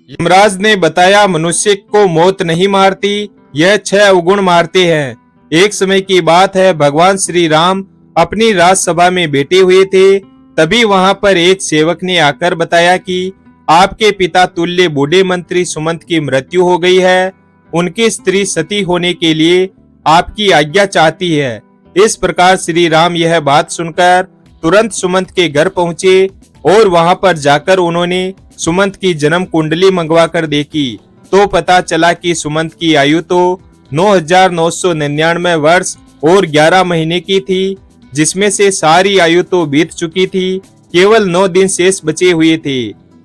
यमराज ने बताया, मनुष्य को मौत नहीं मारती, यह 6 अवगुण मारते हैं। एक समय की बात है, भगवान श्री राम अपनी राजसभा में बैठे हुए थे। तभी वहां पर एक सेवक ने आकर बताया कि आपके पिता तुल्य बूढ़े मंत्री सुमंत की मृत्यु हो गई है। उनकी स्त्री सती होने के लिए आपकी आज्ञा चाहती है। इस प्रकार श्री राम यह बात सुनकर तुरंत सुमंत के घर पहुंचे और वहां पर जाकर उन्होंने सुमंत की जन्म कुंडली मंगवा कर देखी तो पता चला कि सुमंत की आयु तो 9,999 वर्ष और 11 महीने की थी, जिसमें से सारी आयु तो बीत चुकी थी, केवल 9 दिन शेष बचे हुए थे।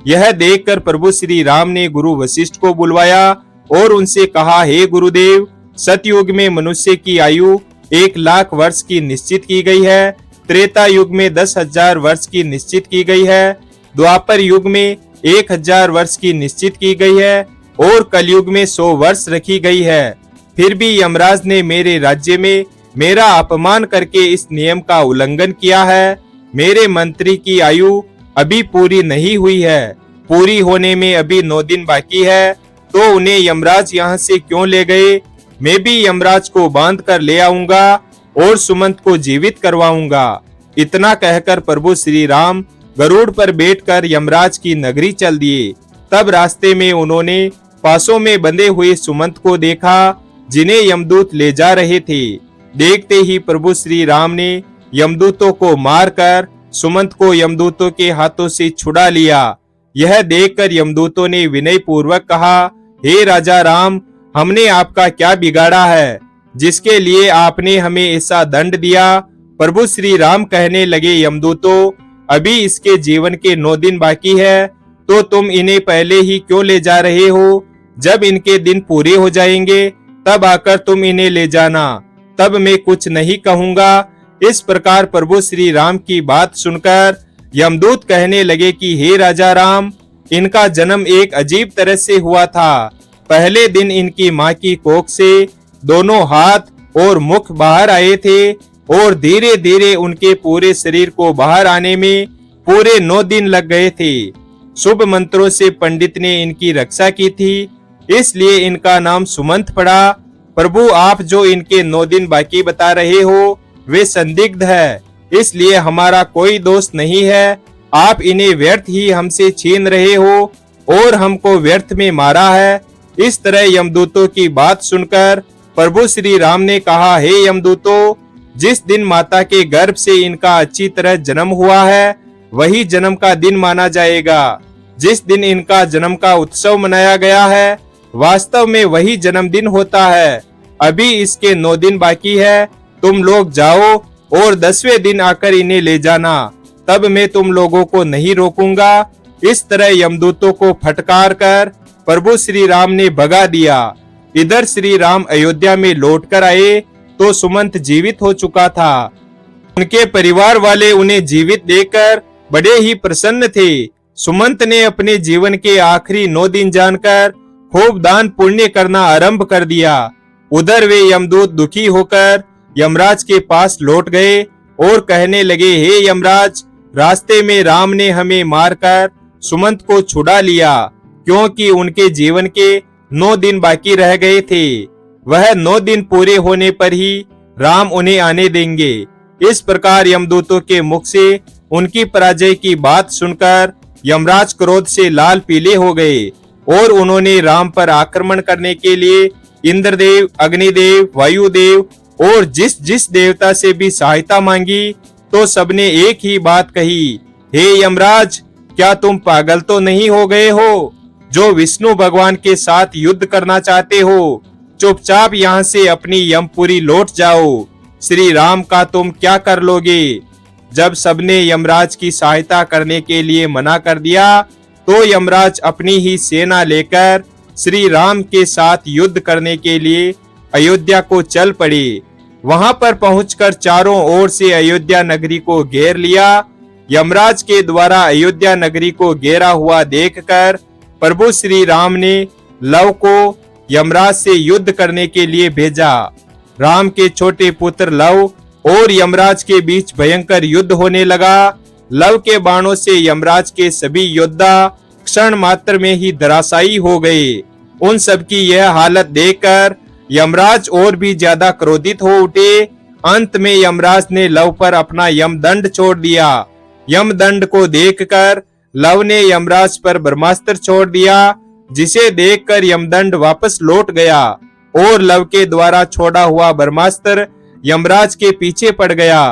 यह देखकर प्रभु श्री राम ने गुरु वशिष्ठ को बुलवाया और उनसे कहा, हे गुरुदेव, सतयुग में मनुष्य की आयु 1,00,000 वर्ष की निश्चित की गई है, त्रेता युग में 10,000 वर्ष की निश्चित की गई है, द्वापर युग में 1,000 वर्ष की निश्चित की गई है और कलयुग में 100 वर्ष रखी गई है। फिर भी यमराज ने मेरे राज्य में मेरा अपमान करके इस नियम का उल्लंघन किया है। मेरे मंत्री की आयु अभी पूरी नहीं हुई है, पूरी होने में अभी 9 दिन बाकी है, तो उन्हें यमराज यहाँ से क्यों ले गए? मैं भी यमराज को बांध कर ले आऊंगा और सुमंत को जीवित करवाऊंगा। इतना कहकर प्रभु श्री राम गरुड़ पर बैठकर यमराज की नगरी चल दिए। तब रास्ते में उन्होंने पासों में बंधे हुए सुमंत को देखा, जिन्हें यमदूत ले जा रहे थे। देखते ही प्रभु श्री राम ने यमदूतों को मारकर सुमंत को यमदूतों के हाथों से छुड़ा लिया। यह देखकर यमदूतों ने विनय पूर्वक कहा, हे राजा राम, हमने आपका क्या बिगाड़ा है जिसके लिए आपने हमें ऐसा दंड दिया? प्रभु श्री राम कहने लगे, यमदूतों, अभी इसके जीवन के 9 दिन बाकी है, तो तुम इन्हें पहले ही क्यों ले जा रहे हो? जब इनके दिन पूरे हो जाएंगे तब आकर तुम इन्हें ले जाना, तब मैं कुछ नहीं कहूंगा। इस प्रकार प्रभु श्री राम की बात सुनकर यमदूत कहने लगे कि हे राजा राम, इनका जन्म एक अजीब तरह से हुआ था। पहले दिन इनकी माँ की कोख से दोनों हाथ और मुख बाहर आए थे और धीरे धीरे उनके पूरे शरीर को बाहर आने में पूरे 9 दिन लग गए थे। शुभ मंत्रों से पंडित ने इनकी रक्षा की थी, इसलिए इनका नाम सुमंत पड़ा। प्रभु, आप जो इनके 9 दिन बाकी बता रहे हो वे संदिग्ध है, इसलिए हमारा कोई दोष नहीं है। आप इन्हें व्यर्थ ही हमसे छीन रहे हो और हमको व्यर्थ में मारा है। इस तरह यमदूतों की बात सुनकर प्रभु श्री राम ने कहा, हे यमदूतों, जिस दिन माता के गर्भ से इनका अच्छी तरह जन्म हुआ है वही जन्म का दिन माना जाएगा। जिस दिन इनका जन्म का उत्सव मनाया गया है वास्तव में वही जन्मदिन होता है। अभी इसके 9 दिन बाकी है, तुम लोग जाओ और 10वें दिन आकर इन्हें ले जाना, तब मैं तुम लोगों को नहीं रोकूंगा। इस तरह यमदूतों को फटकार कर प्रभु श्री राम ने भगा दिया। इधर श्री राम अयोध्या में लौट कर आए तो सुमंत जीवित हो चुका था। उनके परिवार वाले उन्हें जीवित देखकर बड़े ही प्रसन्न थे। सुमंत ने अपने जीवन के आखिरी 9 दिन जानकर खूब दान पुण्य करना आरंभ कर दिया। उधर वे यमदूत दुखी होकर यमराज के पास लौट गए और कहने लगे, हे यमराज, रास्ते में राम ने हमें मारकर सुमंत को छुड़ा लिया, क्योंकि उनके जीवन के 9 दिन बाकी रह गए थे। वह 9 दिन पूरे होने पर ही राम उन्हें आने देंगे। इस प्रकार यमदूतों के मुख से उनकी पराजय की बात सुनकर यमराज क्रोध से लाल पीले हो गए और उन्होंने राम पर आक्रमण करने के लिए इंद्रदेव, अग्निदेव, वायुदेव और जिस जिस देवता से भी सहायता मांगी तो सबने एक ही बात कही, हे यमराज, क्या तुम पागल तो नहीं हो गए हो जो विष्णु भगवान के साथ युद्ध करना चाहते हो? चुपचाप यहाँ से अपनी यमपुरी लौट जाओ। श्री राम का तुम क्या कर लोगे? जब सबने यमराज की सहायता करने के लिए मना कर दिया तो यमराज अपनी ही सेना लेकर श्री राम के साथ युद्ध करने के लिए अयोध्या को चल पड़े। वहां पर पहुंचकर चारों ओर से अयोध्या नगरी को घेर लिया। यमराज के द्वारा अयोध्या नगरी को घेरा हुआ देखकर प्रभु श्री राम ने लव को यमराज से युद्ध करने के लिए भेजा। राम के छोटे पुत्र लव और यमराज के बीच भयंकर युद्ध होने लगा। लव के बाणों से यमराज के सभी योद्धा क्षण मात्र में ही धराशायी हो गए। उन सब की यह हालत देखकर यमराज और भी ज्यादा क्रोधित हो उठे। अंत में यमराज ने लव पर अपना यमदंड छोड़ दिया। यमदंड को देखकर लव ने यमराज पर ब्रह्मास्त्र छोड़ दिया, जिसे देखकर यमदंड वापस लौट गया और लव के द्वारा छोड़ा हुआ ब्रह्मास्त्र यमराज के पीछे पड़ गया।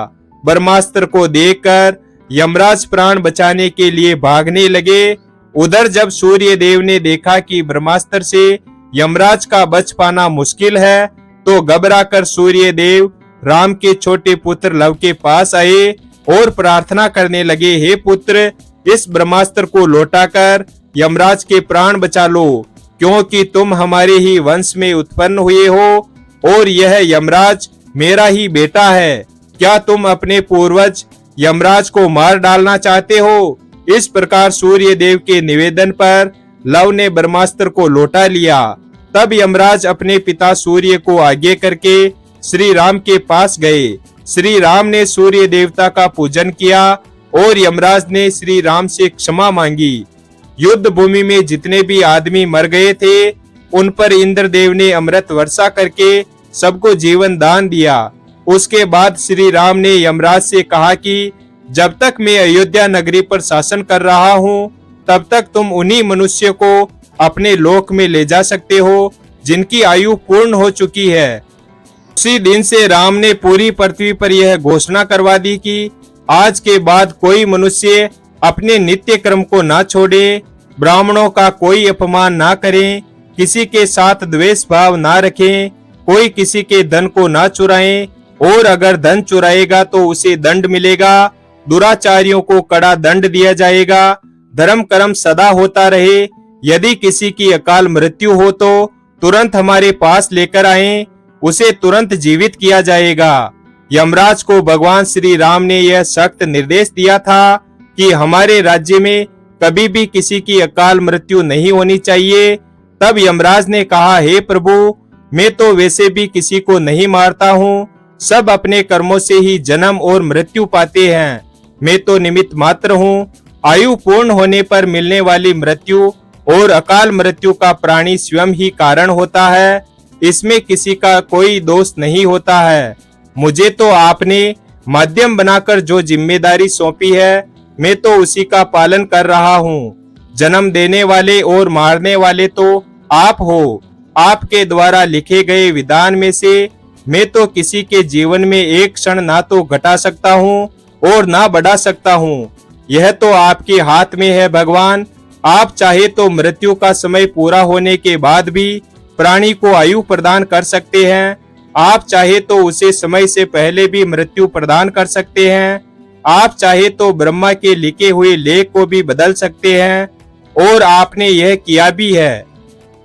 ब्रह्मास्त्र को देखकर यमराज प्राण बचाने के लिए भागने लगे। उधर जब सूर्य देव ने देखा कि ब्रह्मास्त्र से यमराज का बच पाना मुश्किल है, तो घबराकर सूर्य देव राम के छोटे पुत्र लव के पास आए और प्रार्थना करने लगे, हे पुत्र, इस ब्रह्मास्त्र को लौटाकर यमराज के प्राण बचा लो, क्योंकि तुम हमारे ही वंश में उत्पन्न हुए हो और यह यमराज मेरा ही बेटा है। क्या तुम अपने पूर्वज यमराज को मार डालना चाहते हो? इस प्रकार सूर्य देव के निवेदन पर लव ने ब्रह्मास्त्र को लौटा लिया। तब यमराज अपने पिता सूर्य को आगे करके श्री राम के पास गए। श्री राम ने सूर्य देवता का पूजन किया और यमराज ने श्री राम से क्षमा मांगी। युद्ध भूमि में जितने भी आदमी मर गए थे, उन पर इंद्रदेव ने अमृत वर्षा करके सबको जीवन दान दिया। उसके बाद श्री राम ने यमराज से कहा कि जब तक मैं अयोध्या नगरी पर शासन कर रहा हूँ, तब तक तुम उन्हीं मनुष्य को अपने लोक में ले जा सकते हो जिनकी आयु पूर्ण हो चुकी है। उसी दिन से राम ने पूरी पृथ्वी पर यह घोषणा करवा दी कि आज के बाद कोई मनुष्य अपने नित्य कर्म को ना छोड़े, ब्राह्मणों का कोई अपमान ना करें, किसी के साथ द्वेष भाव ना रखें, कोई किसी के धन को ना चुराएं और अगर धन चुराएगा तो उसे दंड मिलेगा। दुराचारियों को कड़ा दंड दिया जाएगा। धर्म कर्म सदा होता रहे। यदि किसी की अकाल मृत्यु हो तो तुरंत हमारे पास लेकर आएं, उसे तुरंत जीवित किया जाएगा। यमराज को भगवान श्री राम ने यह सख्त निर्देश दिया था कि हमारे राज्य में कभी भी किसी की अकाल मृत्यु नहीं होनी चाहिए। तब यमराज ने कहा, हे प्रभु, मैं तो वैसे भी किसी को नहीं मारता हूँ, सब अपने कर्मों से ही जन्म और मृत्यु पाते हैं। मैं तो निमित्त मात्र हूँ। आयु पूर्ण होने पर मिलने वाली मृत्यु और अकाल मृत्यु का प्राणी स्वयं ही कारण होता है, इसमें किसी का कोई दोष नहीं होता है। मुझे तो आपने माध्यम बनाकर जो जिम्मेदारी सौंपी है, मैं तो उसी का पालन कर रहा हूँ। जन्म देने वाले और मारने वाले तो आप हो। आपके द्वारा लिखे गए विधान में से मैं तो किसी के जीवन में एक क्षण ना तो घटा सकता हूँ और ना बढ़ा सकता हूँ। यह तो आपके हाथ में है भगवान। आप चाहे तो मृत्यु का समय पूरा होने के बाद भी प्राणी को आयु प्रदान कर सकते हैं। आप चाहे तो उसे समय से पहले भी मृत्यु प्रदान कर सकते हैं। आप चाहे तो ब्रह्मा के लिखे हुए लेख को भी बदल सकते हैं और आपने यह किया भी है।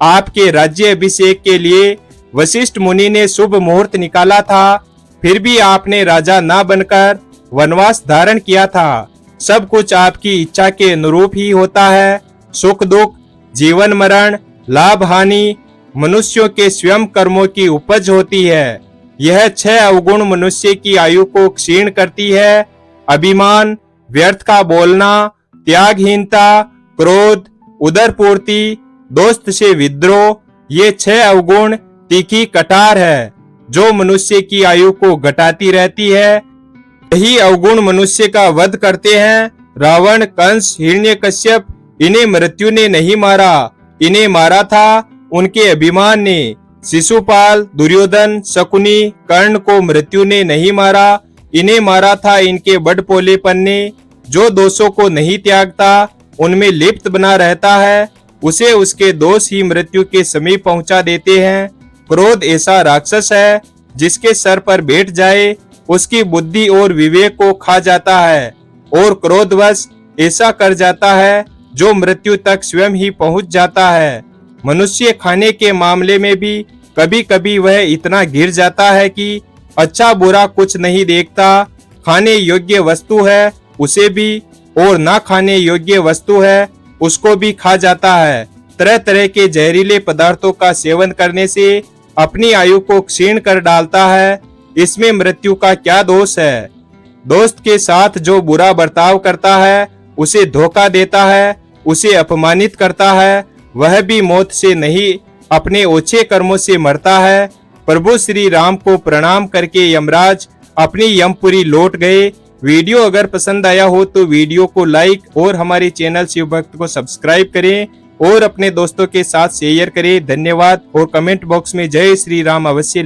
आपके राज्य अभिषेक के लिए वशिष्ठ मुनि ने शुभ मुहूर्त निकाला था, फिर भी आपने राजा ना बनकर वनवास धारण किया था। सब कुछ आपकी इच्छा के अनुरूप ही होता है। सुख दुख, जीवन मरण, लाभ हानि मनुष्यों के स्वयं कर्मों की उपज होती है। यह 6 अवगुण मनुष्य की आयु को क्षीण करती है। अभिमान, व्यर्थ का बोलना, त्यागहीनता, क्रोध, उदरपूर्ति, दोस्त से विद्रोह, ये 6 अवगुण तीखी कटार है जो मनुष्य की आयु को घटाती रहती है। यही अवगुण मनुष्य का वध करते हैं। रावण, कंस, हिरण्यकश्यप, इन्हें मृत्यु ने नहीं मारा, इन्हें मारा था उनके अभिमान ने। शिशुपाल, दुर्योधन, शकुनी, कर्ण को मृत्यु ने नहीं मारा, इन्हें मारा था इनके बड़पोलेपन ने। जो दोषों को नहीं त्यागता, उनमें लिप्त बना रहता है, उसे उसके दोष ही मृत्यु के समीप पहुंचा देते हैं। क्रोध ऐसा राक्षस है, जिसके सर पर बैठ जाए उसकी बुद्धि और विवेक को खा जाता है और क्रोधवश ऐसा कर जाता है जो मृत्यु तक स्वयं ही पहुंच जाता है। मनुष्य खाने के मामले में भी कभी कभी वह इतना गिर जाता है कि अच्छा बुरा कुछ नहीं देखता। खाने योग्य वस्तु है उसे भी और ना खाने योग्य वस्तु है उसको भी खा जाता है। तरह तरह के जहरीले पदार्थों का सेवन करने से अपनी आयु को क्षीण कर डालता है। इसमें मृत्यु का क्या दोष है? दोस्त के साथ जो बुरा बर्ताव करता है, उसे धोखा देता है, उसे अपमानित करता है, वह भी मौत से नहीं अपने ओछे कर्मों से मरता है। प्रभु श्री राम को प्रणाम करके यमराज अपनी यमपुरी लौट गए। वीडियो अगर पसंद आया हो तो वीडियो को लाइक और हमारे चैनल शिव भक्त को सब्सक्राइब करें और अपने दोस्तों के साथ शेयर करें। धन्यवाद। और कमेंट बॉक्स में जय श्री राम अवश्य लिखें।